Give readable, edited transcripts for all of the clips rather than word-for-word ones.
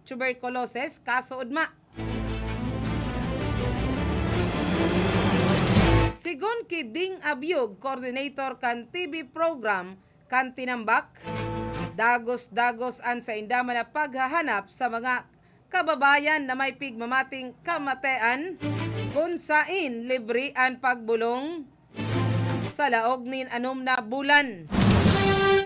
tuberculosis kaso udma. Sigon kiding abyog coordinator kan TV program kan tinambak, dagos-dagos an sa indaman na paghahanap sa mga kababayan na may pigmamating kamatean kung sain libre ang pagbulong sa laog nin anom na bulan.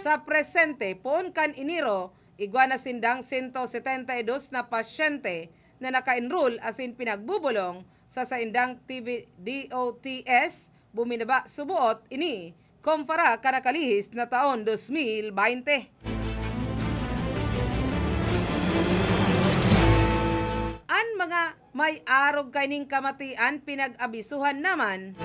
Sa presente pon kan iniro, igwa na sindang 172 na pasyente na naka-enroll asin pinagbubulong sa saindang TV DOTS buminaba subuot ini kumpara kanakalihis na taon 2020. An mga may arog kaining kamatian pinag-abisuhan naman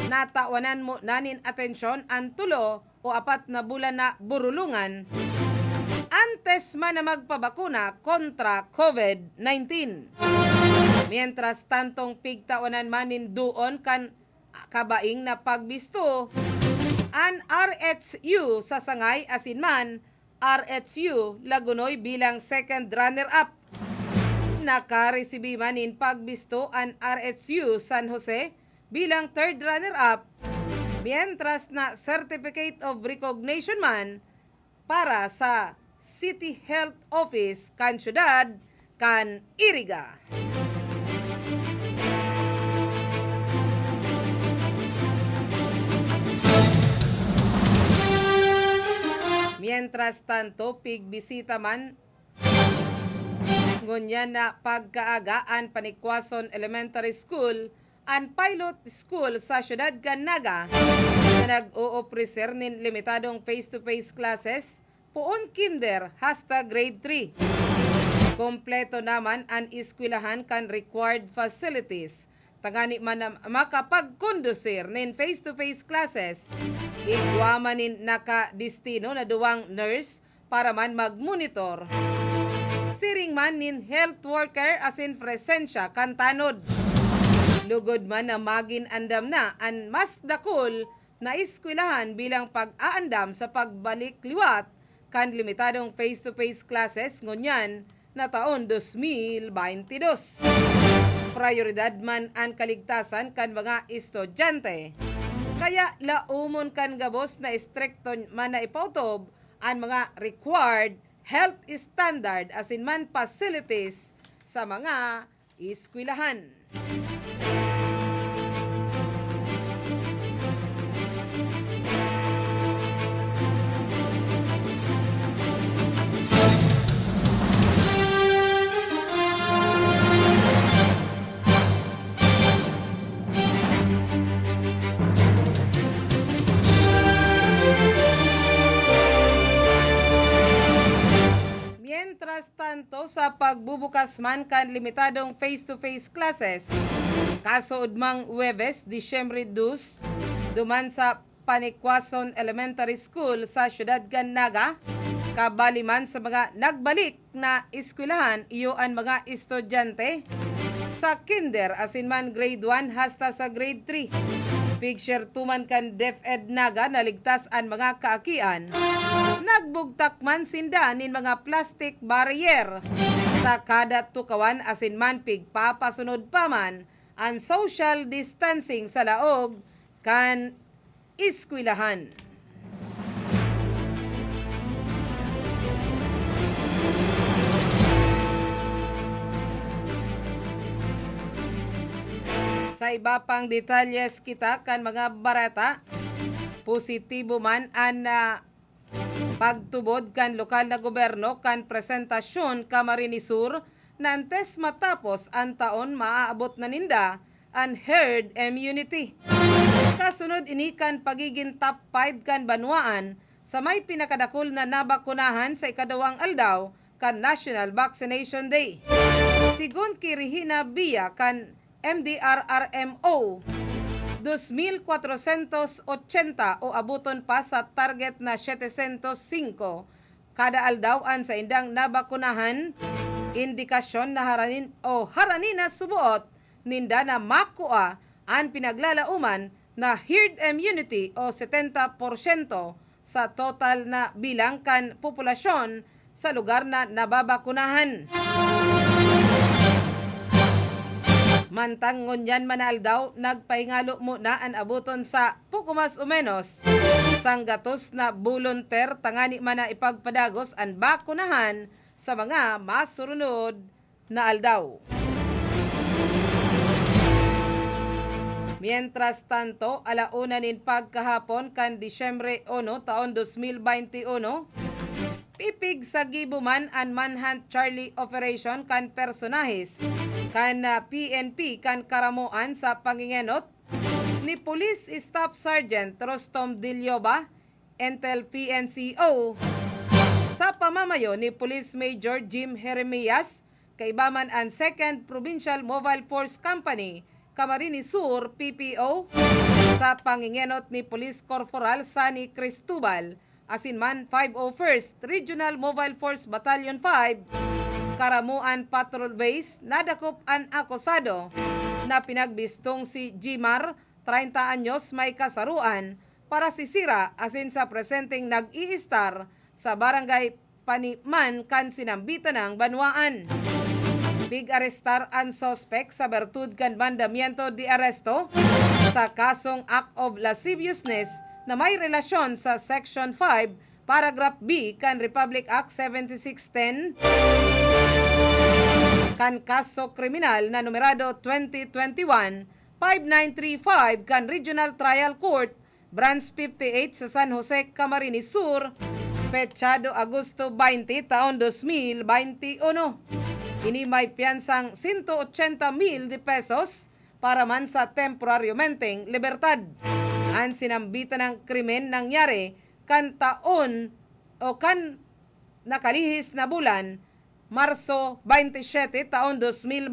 natawanan mo nanin atensyon ang 3 o 4 na bulan na burulungan antes man na magpabakuna kontra COVID-19. Mientras tantong pigtawanan manin doon kan kabaing na pagbisto an RHU sa sangay asin man RHU Lagunoy bilang second runner-up. Nakaresibi manin pagbisto an RHU San Jose bilang third runner-up, mientras na Certificate of Recognition man para sa City Health Office kan syudad kan Iriga. Mientras tanto, pigbisita man ngunyan na pagkaagaan Panikwason Elementary School ang pilot school sa syudad kan Naga na nag-o-ofrecer nin limitadong face-to-face classes puon kinder hasta grade 3. Kompleto naman ang eskwelahan kan required facilities. Tagani man na makapagkondusir nin face-to-face classes, igwa man nin nakadistino na duwang nurse para man mag-monitor. Siring man nin health worker asin presensya kan tanod. Lugod man na magin andam na ang mas dakol na eskwelahan bilang pag-aandam sa pagbalik liwat kan limitadong face-to-face classes ngunyan na taon 2022. Prioridad man ang kaligtasan kan mga estudyante. Kaya laumon kan gabos na stricto man na ipautob ang mga required health standard asin man facilities sa mga eskwelahan. Mientras tanto, sa pagbubukas man kan limitadong face-to-face classes, kaso udmang Huwebes, Disyembre 2, duman sa Panikwason Elementary School sa syudad kan Naga, kabaliman sa mga nagbalik na eskwelahan iyo ang mga estudyante sa kinder asin man grade 1 hasta sa grade 3. Picture tuman kan DepEd Naga naligtas ang mga kaakian. Nagbugtak man sinda nin mga plastic barrier sa kada tukawan asin man pigpapasunod pa man ang social distancing sa laog kan eskwelahan. Sa iba pang detalyes kita kan mga barata, positibo man ang pagtubod kan lokal na gobyerno kan presentasyon Camarines Sur nantes matapos ang taon maaabot na ninda ang herd immunity. Kasunod ini kan pagiging top 5 kan banwaan sa may pinakadakol na nabakunahan sa ikadawang aldaw kan National Vaccination Day. Sigun Kirihina Bia kan MDRRMO, 2,480 o abuton pa sa target na 705 kada aldawan sa indang nabakunahan, indikasyon na haranin na subuot ninda na makua ang pinaglalauman na herd immunity o 70% sa total na bilang kan populasyon sa lugar na nababakunahan. Mantang ngunyan manal daw, nagpahingalo muna ang abuton sa pukumas o menos sanggatos na volunteer tangani man na ipagpadagos ang bakunahan sa mga masurunod na aldaw. Mientras tanto, alauna nin pagkahapon kan Disyembre 1 taon 2021, pipig sa gibuman an manhunt Charlie operation kan personahes kan PNP kan karamuan sa pangingenot ni Police Staff Sergeant Rostom Dilyoba entel PNCO sa pamamayo ni Police Major Jim Jeremias kaibaman ang 2nd Provincial Mobile Force Company Camarines Sur PPO sa pangingenot ni Police Corporal Sani Cristobal asinman 501st Regional Mobile Force Battalion 5 Karamuan Patrol Base nadakop ang akusado na pinagbistong si Jimar 30 anyos may kasaruan para sisira asin sa presenteng nag-i-star sa barangay Paniman kan sinambitan ng Banwaan. Big arrestar ang suspect sa bertud kan mandamiento de arresto sa kasong act of lasciviousness na may relasyon sa Section 5, Paragraph B kan Republic Act 7610 kan kaso kriminal na numerado 2021-5935 kan Regional Trial Court, Branch 58 sa San Jose, Camarines Sur, petsado Agosto 20 taon 2021. Ini may piyansang 180,000 de pesos para man sa temporaryo menteng libertad. Ang sinambitan ng krimen nangyari kan taon o kan nakalihis na bulan Marso 27 taon 2021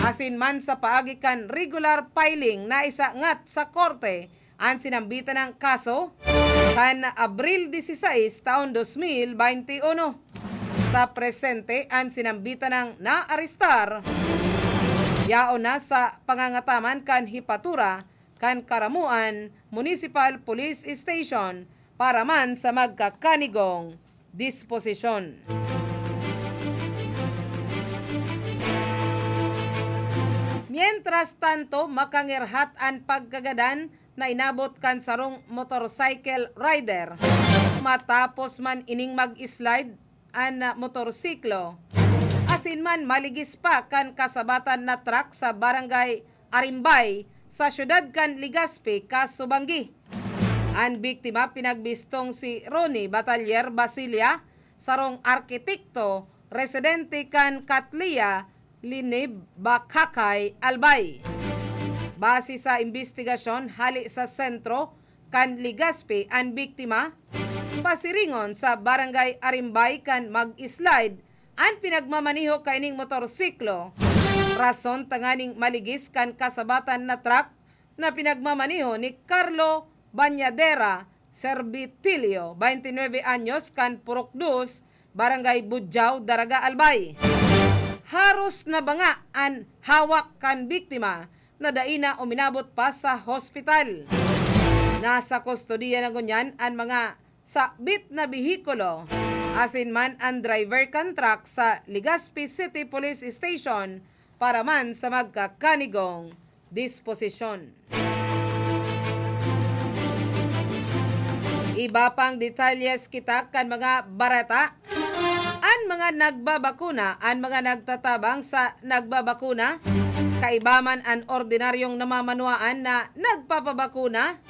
asin man sa paagi kan regular filing na isangat sa korte ang sinambitan ng kaso kan Abril 16 taon 2021. Sa presente ang sinambitan ng naarestar yao na sa pangangataman kan hipatura kan Karamuan Municipal Police Station para man sa magkakanigong disposisyon. Mientras tanto, makangirhat ang pagkagadan na inabot kan sarong motorcycle rider matapos man ining mag-slide ang motorsiklo. Asin man maligis pa kan kasabatan na truck sa barangay Arimbay sa syudad kan Legazpi, Kasubanggi. Ang biktima pinagbistong si Ronnie Batalyer Basilia, sarong arkitekto, residente kan Katlia, Linib, Bakakay, Albay. Base sa investigasyon, hali sa sentro kan Legazpi ang biktima, pasiringon sa barangay Arimbay kan mag-slide ang pinagmamaniho kaining motorsiklo. Rason tanganing maligis kan kasabatan na truck na pinagmamaniho ni Carlo Bañadera Servitilio, 29 anyos, kan Purok 2, barangay Budjaw, Daraga, Albay. Haros na banga ang hawak kan biktima na daina uminabot pa sa hospital. Nasa kustodiya na gunyan ang mga sakbit na bihikulo asin man ang driver kan truck sa Legazpi City Police Station para man sa magkakanigong disposisyon. Iba pang detalyes kita kan mga barata. Ang mga nagbabakuna, ang mga nagtatabang sa nagbabakuna, kaibaman ang ordinaryong namamanuaan na nagpapabakuna,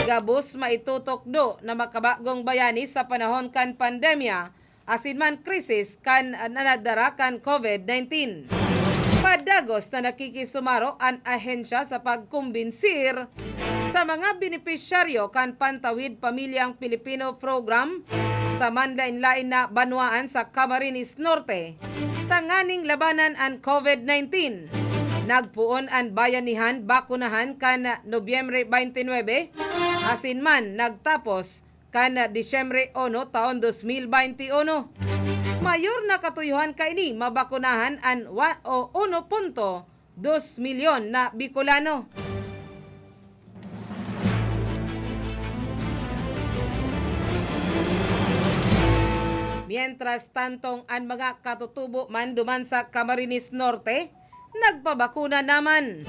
gabos maitutok na makabagong bayani sa panahon kan pandemya, asin man krisis kan nanadara kan COVID-19. Padagos na nakikisumaro ang ahensya sa pagkumbinsir sa mga benepisyaryo kan Pantawid Pamilyang Pilipino Program sa manlain-lain na banwaan sa Camarines Norte. Tanganing labanan ang COVID-19. Nagpuon ang bayanihan bakunahan kan Nobyembre 29, asin man nagtapos kan Disyembre 1 taon 2021. Mayor na katuyuhan kaini mabakunahan ang 1.2 milyon na Bicolano. Mientras tantong ang mga katutubo man duman sa Camarines Norte, nagpabakuna naman.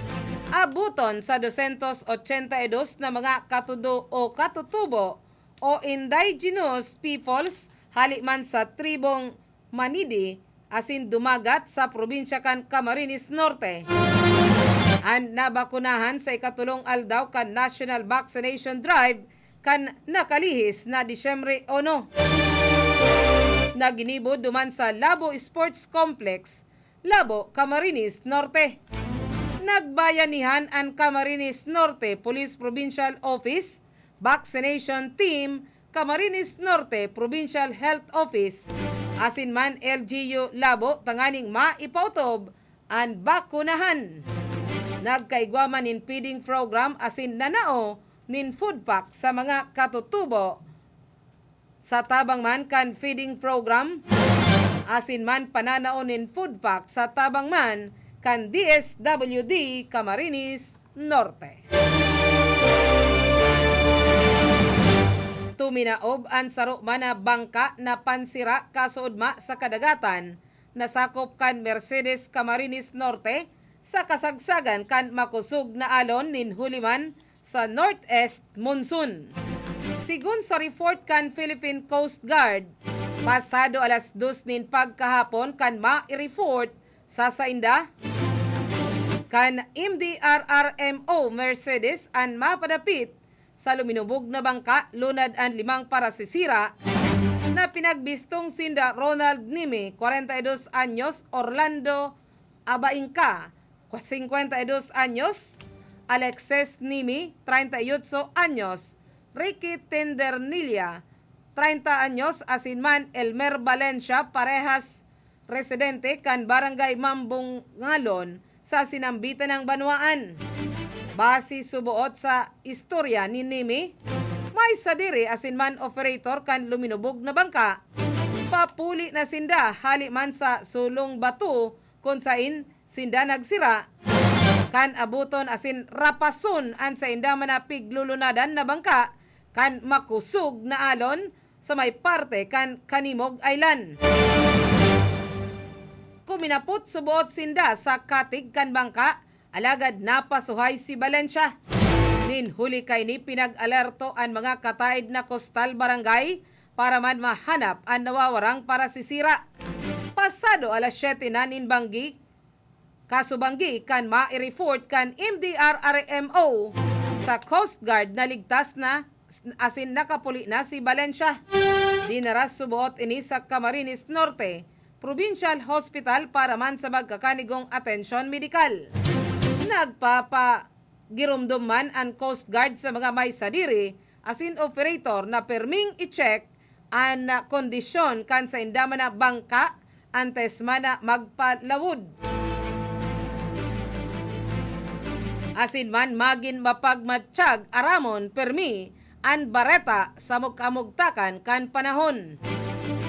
Abuton sa 282 na mga katudo o katutubo o indigenous peoples haliman sa tribong Manidi asin dumagat sa probinsya kan Camarines Norte. Ang nabakunahan sa ikatulong aldaw kan National Vaccination Drive kan nakalihis na Disyembre 1. Naginibo duman sa Labo Sports Complex, Labo, Camarines Norte. Nagbayanihan ang Camarines Norte Police Provincial Office, Vaccination Team, Camarines Norte Provincial Health Office, asin man LGU Labo tanganing maipautob ang bakunahan. Nagkaigwaman nin feeding program asin nanao nin food pack sa mga katutubo. Sa tabang man kan feeding program, asin man pananao nin food pack sa tabang man kan DSWD Camarines Norte. Tuminaob ang saro man na bangka na pansira kasuudma sa kadagatan na sakop kan Mercedes Camarines Norte sa kasagsagan kan makusog na alon nin huliman sa Northeast Monsoon. Sigun sa report kan Philippine Coast Guard, pasado alas 2 nin pagkahapon kan ma-report sa sainda kan MDRRMO Mercedes ang mapadapit sa luminubog na bangka lunad ang 5 parasisira na pinagbistong sinda Ronald Nime, 42 anyos, Orlando Abainca, 52 anyos, Alexis Nimi, 38 anyos, Ricky Tendernilla, 30 anyos, asinman Elmer Valencia, parehas residente kan Barangay Mambong Ngalon sa sinambitan ng Banwaan. Base subuot sa istorya ni Nimi, may sadiri asinman operator kan luminubog na bangka. Papuli na sinda haliman sa sulong batu kung sain sinda nagsira. Kan abuton asin rapason an sa inda manapig lulunadan na bangka kan makusog na alon sa may parte kan Kanimog Island. Kuminapot subuot sinda sa katig kan bangka, alagad napasuhay si Valencia. Ninhuli kay ni pinag-alerto ang mga kataid na coastal barangay para man mahanap ang nawawarang parasisira. Pasado alas 7 na ninbanggi, kasubanggi kan ma-report kan MDRRMO sa Coast Guard na ligtas na asin nakapuli na si Valencia. Dinaras subuot ini sa Camarines Norte Provincial Hospital para man sa magkakanigong atensyon medikal. Nagpapagirumdum man ang Coast Guard sa mga may sadiri asin operator na perming i-check ang kondisyon kan sa indama na bangka antes man na magpalawod. Asin man magin mapagmatsyag aramon permi an bareta sa mugkamugtakan kan panahon.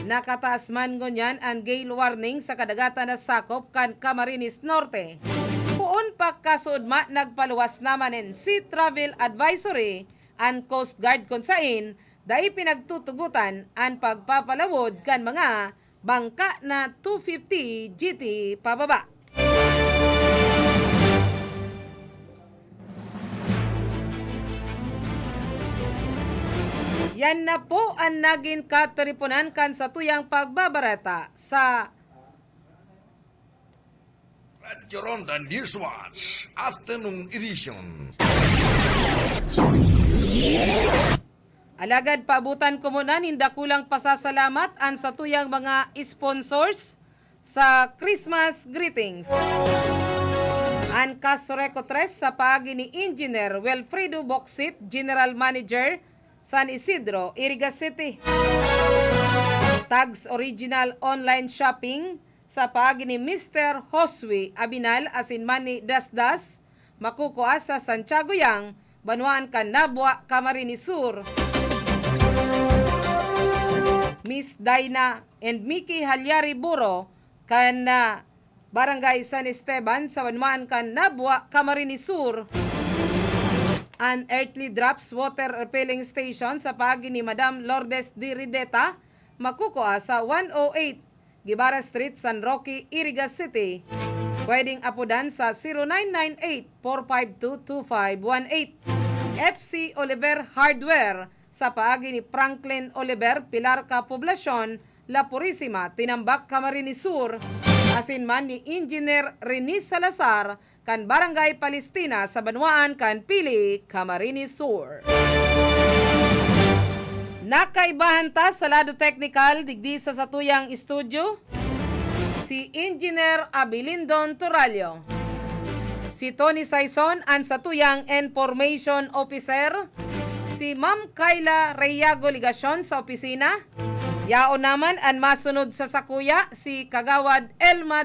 Nakataas man ngunyan ang gale warning sa kadagatan na sakop kan Camarines Norte. Puon pa kasudma nagpaluwas naman in Sea Travel Advisory ang Coast Guard kung sain dahil pinagtutugutan ang pagpapalawod kan mga bangka na 250 GT pababa. Yan na po ang naging kataripunan kan sa tuyang pagbabareta sa Radyo Ronda Newswatch Afternoon Edition. alagad paabutan ko muna ninda kulang pasasalamat ang sa tuyang mga sponsors sa Christmas greetings. Ang Casoreco 3 sa paagi ni Engineer Wilfredo Boxit, General Manager San Isidro, Iriga City. Tags Original Online Shopping sa paagi ni Mr. Josue Abinal asinman ni Dasdas, makukuha sa Santiago Yang, Banwaan Canabua, Camarines Sur. Miss Dina and Mickey Halyari Buro kan Barangay San Esteban sa Banwaan Canabua, Camarines Sur. An Earthly Drops Water Refilling Station sa paagi ni Madam Lourdes D. Rideta makukuha sa 108 Guevara Street, San Roque, Iriga City. Pwedeng apudan sa 0998-452-2518. FC Oliver Hardware sa paagi ni Franklin Oliver, Pilarca, Poblacion, La Purisima, Tinambak, Camarines Sur. Asin man ni Engineer Rene Salazar kan Barangay Palestina sa Banwaan kan Pili, Camarines Sur. Nakaibahan ta sa lado technical digdi sa satuyang studio si Engineer Abilindon Turalio. Si Tony Saison ang satuyang Information Officer. Si Ma'am Kayla Reyago Ligasyon sa opisina. Yao naman ang masunod sa sakuya si Kagawad Elma